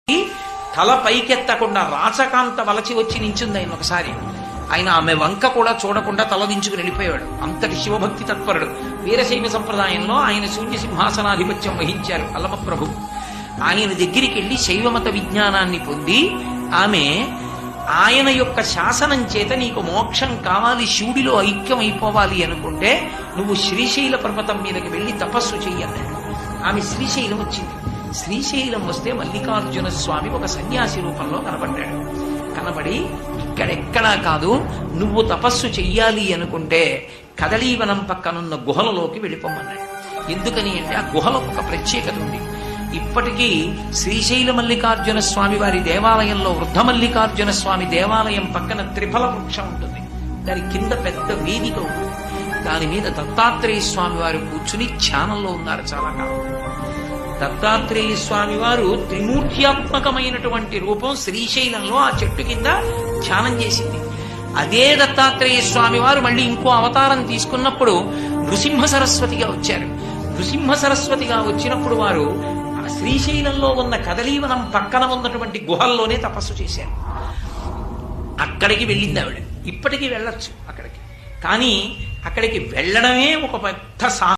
తల పైకెత్తకుండా రాచకాంత వలచి వచ్చి నించుంది ఆయన ఒకసారి. ఆయన ఆమె వంక కూడా చూడకుండా తలదించుకుని వెళ్ళిపోయాడు. అంతటి శివభక్తి తత్పరుడు. వీరశైవ సంప్రదాయంలో ఆయన శూన్య సింహాసనాధిపత్యం వహించారు అల్లమప్రభు. ఆయన దగ్గరికి వెళ్ళి శైవమత విజ్ఞానాన్ని పొంది ఆమె ఆయన యొక్క శాసనం చేత నీకు మోక్షం కావాలి, శివుడిలో ఐక్యం అయిపోవాలి అనుకుంటే నువ్వు శ్రీశైల పర్వతం మీదకి వెళ్ళి తపస్సు చెయ్యన్నాడు. ఆమె శ్రీశైలం వచ్చింది. శ్రీశైలం వస్తే మల్లికార్జున స్వామి ఒక సన్యాసి రూపంలో కనబడ్డాడు. కనబడి ఇక్కడెక్కడా కాదు, నువ్వు తపస్సు చెయ్యాలి అనుకుంటే కదలీవనం పక్కనున్న గుహలలోకి వెళ్ళిపోమన్నాడు. ఎందుకని అంటే ఆ గుహలకు ఒక ప్రత్యేకత ఉంది. ఇప్పటికీ శ్రీశైల మల్లికార్జున స్వామి వారి దేవాలయంలో వృద్ధ మల్లికార్జున స్వామి దేవాలయం పక్కన త్రిఫల వృక్షం ఉంటుంది. దాని కింద పెద్ద వేదిక ఉంటుంది. దాని మీద దత్తాత్రేయ స్వామి వారు కూర్చుని ధ్యానంలో ఉన్నారు చాలా కాలం. దత్తాత్రేయ స్వామి వారు త్రిమూర్త్యాత్మకమైనటువంటి రూపం శ్రీశైలంలో ఆ చెట్టు కింద ధ్యానం చేసింది. అదే దత్తాత్రేయ స్వామి వారు మళ్ళీ ఇంకో అవతారం తీసుకున్నప్పుడు నృసింహ సరస్వతిగా వచ్చారు. నృసింహ సరస్వతిగా వచ్చినప్పుడు వారు శ్రీశైలంలో ఉన్న కదలీవనం పక్కన ఉన్నటువంటి గుహల్లోనే తపస్సు చేశారు. అక్కడికి వెళ్ళింది ఆవిడ. ఇప్పటికీ వెళ్ళొచ్చు అక్కడికి, కానీ అక్కడికి వెళ్ళడమే ఒక పెద్ద